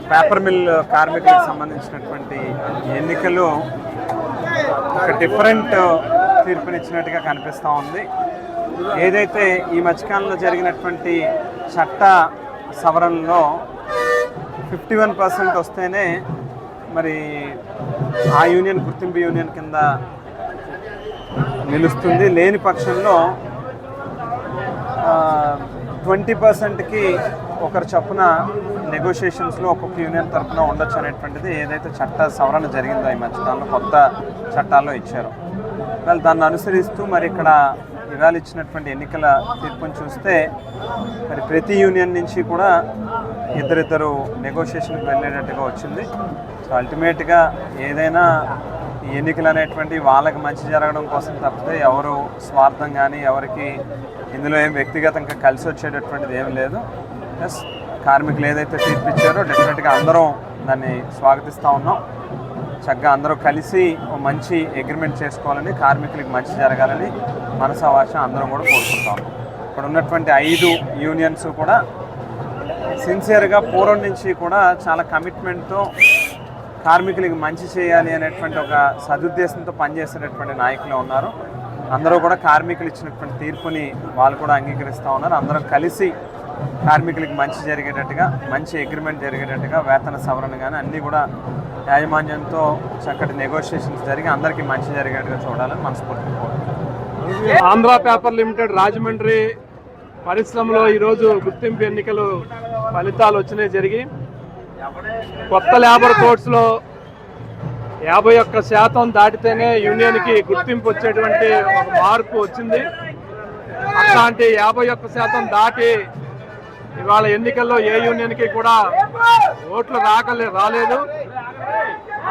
Paper mill కార్మికులకు సంబంధించినటువంటి ఎన్నికలు ఒక డిఫరెంట్ తీర్పునిచ్చినట్టుగా కనిపిస్తూ ఉంది. ఏదైతే ఈ మధ్యకాలంలో జరిగినటువంటి చట్ట సవరణలో 51% వస్తేనే మరి ఆ యూనియన్ గుర్తింపు యూనియన్ కింద నిలుస్తుంది. లేని పక్షంలో 20%కి ఒకరు చొప్పున నెగోషియేషన్స్లో ఒక్కొక్క యూనియన్ తరఫున ఉండొచ్చు అనేటువంటిది ఏదైతే చట్ట సవరణ జరిగిందో ఈ మధ్యకాలంలో కొత్త చట్టాల్లో ఇచ్చారు. వాళ్ళు దాన్ని అనుసరిస్తూ మరి ఇక్కడ ఇవాళ ఇచ్చినటువంటి ఎన్నికల తీర్పును చూస్తే మరి ప్రతి యూనియన్ నుంచి కూడా ఇద్దరిద్దరు నెగోషియేషన్కి వెళ్ళేటట్టుగా వచ్చింది. సో అల్టిమేట్గా ఏదైనా ఈ ఎన్నికలు అనేటువంటి వాళ్ళకి మంచి జరగడం కోసం తప్పితే ఎవరు స్వార్థం కానీ ఎవరికి ఇందులో ఏం వ్యక్తిగతంగా కలిసి వచ్చేటటువంటిది ఏం లేదు. ప్లస్ కార్మికులు ఏదైతే తీర్పు ఇచ్చారో డెఫినెట్గా అందరం దాన్ని స్వాగతిస్తూ ఉన్నాం. చక్కగా అందరూ కలిసి ఒక మంచి అగ్రిమెంట్ చేసుకోవాలని, కార్మికులకి మంచి జరగాలని మనసావాచ అందరం కూడా కోరుకుంటాం. ఇక్కడ ఉన్నటువంటి 5 యూనియన్స్ కూడా సిన్సియర్గా పూర్వం నుంచి కూడా చాలా కమిట్మెంట్తో కార్మికులకి మంచి చేయాలి అనేటువంటి ఒక సదుద్దేశంతో పనిచేసేటటువంటి నాయకులు ఉన్నారు. అందరూ కూడా కార్మికులు ఇచ్చినటువంటి తీర్పుని వాళ్ళు కూడా అంగీకరిస్తూ ఉన్నారు. అందరం కలిసి కార్మికులకి మంచి జరిగేటట్టుగా, మంచి అగ్రిమెంట్ జరిగేటట్టుగా, వేతన సవరణ కానీ అన్నీ కూడా యాజమాన్యంతో చక్కటి నెగోషియేషన్స్ జరిగి అందరికీ మంచి జరిగేట్టుగా చూడాలని మనస్ఫూర్తిగా కోరుకుంటున్నాం. ఆంధ్ర పేపర్ లిమిటెడ్ రాజమండ్రి పరిశ్రమలో ఈరోజు గుర్తింపు ఎన్నికలు ఫలితాలు వచ్చినాయి జరిగి కొత్త లేబర్ కోడ్స్లో 51% దాటితేనే యూనియన్కి గుర్తింపు వచ్చేటువంటి ఒక మార్పు వచ్చింది. అట్లాంటి 51% దాటి ఇవాళ ఎన్నికల్లో ఏ యూనియన్కి కూడా ఓట్లు రాలేదు.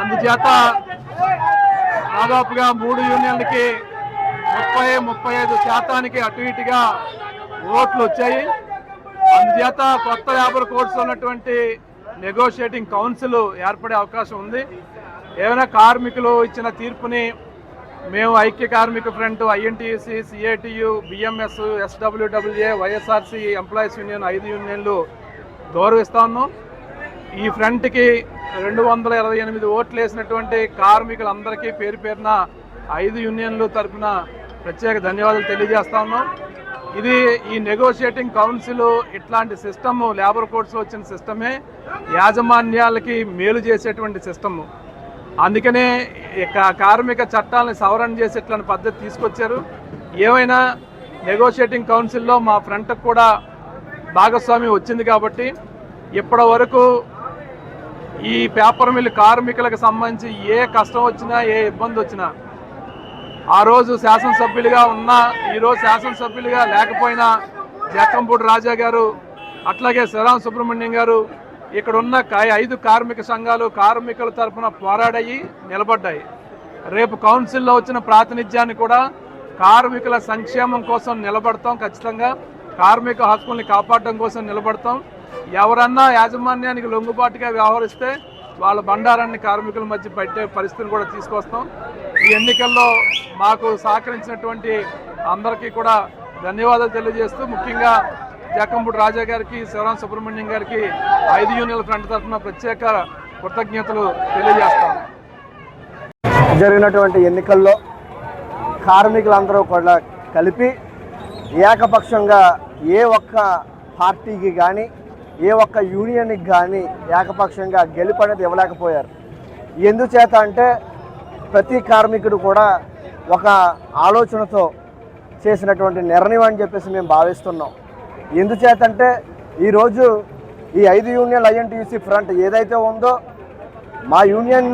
అందుచేత దాదాపుగా 3 యూనియన్లకి 30-35% అటు ఇటుగా ఓట్లు వచ్చాయి. అందుచేత కొత్త లేబర్ కోడ్స్ ఉన్నటువంటి నెగోషియేటింగ్ కౌన్సిల్ ఏర్పడే అవకాశం ఉంది. ఏమైనా కార్మికులు ఇచ్చిన తీర్పుని మేము ఐక్య కార్మిక front, INTUC, CITU, BMS, SWWA, YSRC employees union 5 యూనియన్లు గౌరవిస్తా ఉన్నాం. ఈ ఫ్రంట్కి 228 ఓట్లు వేసినటువంటి కార్మికులందరికీ పేరు పేరున 5 యూనియన్లు తరఫున ప్రత్యేక ధన్యవాదాలు తెలియజేస్తా ఉన్నాం. ఇది ఈ నెగోషియేటింగ్ కౌన్సిల్ ఇట్లాంటి సిస్టమ్ లేబర్ కోడ్స్లో వచ్చిన సిస్టమే యాజమాన్యాలకి మేలు చేసేటువంటి సిస్టము. అందుకనే కార్మిక చట్టాలను సవరణ చేసి ఇట్లాంటి పద్ధతి తీసుకొచ్చారు. ఏమైనా నెగోషియేటింగ్ కౌన్సిల్లో మా ఫ్రంట్కి కూడా భాగస్వామ్యం వచ్చింది కాబట్టి ఇప్పటి వరకు ఈ పేపర్ మిల్ కార్మికులకు సంబంధించి ఏ కష్టం వచ్చినా, ఏ ఇబ్బంది వచ్చినా ఆ రోజు శాసనసభ్యులుగా ఉన్నా ఈరోజు శాసనసభ్యులుగా లేకపోయినా జక్కంపూడి రాజా గారు అట్లాగే శివరామ సుబ్రహ్మణ్యం గారు ఇక్కడ ఉన్న 5 కార్మిక సంఘాలు కార్మికుల తరఫున పోరాడాయి, నిలబడ్డాయి. రేపు కౌన్సిల్లో వచ్చిన ప్రాతినిధ్యాన్ని కూడా కార్మికుల సంక్షేమం కోసం నిలబడతాం. ఖచ్చితంగా కార్మిక హక్కుల్ని కాపాడడం కోసం నిలబడతాం. ఎవరన్నా యాజమాన్యానికి లొంగుబాటుగా వ్యవహరిస్తే వాళ్ళ బండారాన్ని కార్మికుల మధ్య పెట్టే పరిస్థితిని కూడా తీసుకొస్తాం. ఈ ఎన్నికల్లో మాకు సహకరించినటువంటి అందరికీ కూడా ధన్యవాదాలు తెలియజేస్తూ, ముఖ్యంగా జక్కంపూడి రాజా గారికి, శివరామ సుబ్రహ్మణ్యం గారికి 5 యూనియన్ల ఫ్రంట్ తరఫున ప్రత్యేక కృతజ్ఞతలు తెలియజేస్తాం. జరిగినటువంటి ఎన్నికల్లో కార్మికులందరూ కూడా కలిపి ఏకపక్షంగా ఏ ఒక్క పార్టీకి కానీ ఏ ఒక్క యూనియన్కి కానీ ఏకపక్షంగా గెలుపు అనేది ఇవ్వలేకపోయారు. ఎందుచేత అంటే ప్రతి కార్మికుడు కూడా ఒక ఆలోచనతో చేసినటువంటి నిర్ణయం అని చెప్పేసి మేము భావిస్తున్నాం. ఎందుచేతంటే ఈరోజు ఈ 5 యూనియన్ల ఐఎన్టీయూసీ ఫ్రంట్ ఏదైతే ఉందో మా యూనియన్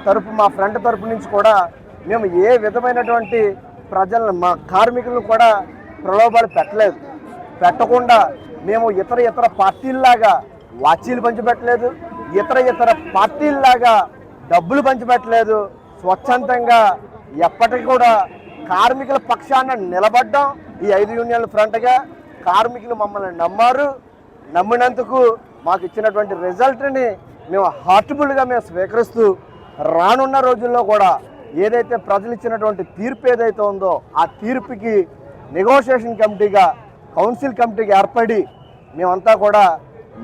తరపు మా ఫ్రంట్ తరపు నుంచి కూడా మేము ఏ విధమైనటువంటి ప్రజలను మా కార్మికులను కూడా ప్రలోభాలు పెట్టకుండా మేము ఇతర పార్టీల్లాగా వాచీలు పంచిపెట్టలేదు, ఇతర పార్టీల్లాగా డబ్బులు పంచిపెట్టలేదు. స్వచ్ఛందంగా ఎప్పటికీ కూడా కార్మికుల పక్షాన నిలబడ్డాం. ఈ 5 యూనియన్ల ఫ్రంట్గా కార్మికులు మమ్మల్ని నమ్మారు. నమ్మినందుకు మాకు ఇచ్చినటువంటి రిజల్ట్ని మేము హార్ట్ఫుల్గా మేము స్వీకరిస్తూ రానున్న రోజుల్లో కూడా ఏదైతే ప్రజలు ఇచ్చినటువంటి తీర్పు ఏదైతే ఉందో ఆ తీర్పుకి నెగోషియేషన్ కమిటీగా కౌన్సిల్ కమిటీకి ఏర్పడి మేమంతా కూడా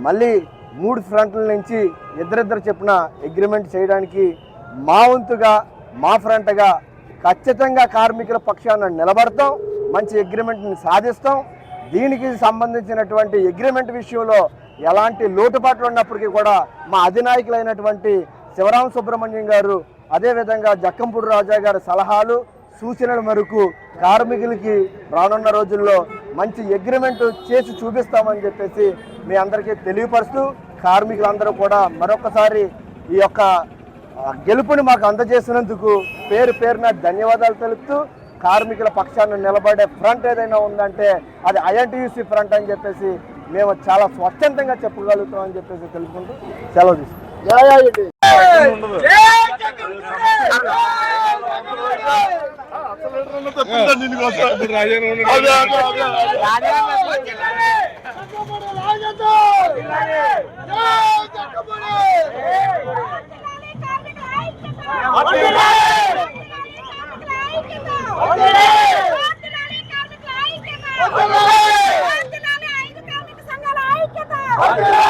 మళ్ళీ 3 ఫ్రంట్ల నుంచి ఇద్దరిద్దరు చెప్పిన అగ్రిమెంట్ చేయడానికి మా వంతుగా మా ఫ్రంట్గా ఖచ్చితంగా కార్మికుల పక్షాన నిలబడతాం. మంచి అగ్రిమెంట్ని సాధిస్తాం. దీనికి సంబంధించినటువంటి అగ్రిమెంట్ విషయంలో ఎలాంటి లోటుపాట్లు ఉన్నప్పటికీ కూడా మా అధినాయకులైనటువంటి శివరామ సుబ్రహ్మణ్యం గారు అదేవిధంగా జక్కంపూడి రాజా గారి సలహాలు సూచనల మేరకు కార్మికులకి రానున్న రోజుల్లో మంచి అగ్రిమెంట్ చేసి చూపిస్తామని చెప్పేసి మీ అందరికీ తెలియపరుస్తూ కార్మికులందరూ కూడా మరొకసారి ఈ యొక్క గెలుపుని మాకు అందజేసినందుకు పేరున ధన్యవాదాలు తెలుపుతూ కార్మికుల పక్షాన నిలబడే ఫ్రంట్ ఏదైనా ఉందంటే అది ఐఎన్టీయూసీ ఫ్రంట్ అని చెప్పేసి మేము చాలా స్వచ్ఛందంగా చెప్పగలుగుతాం అని చెప్పేసి తెలుపుకుంటూ సెలవు తీసుకుంటాం. ఐక్యత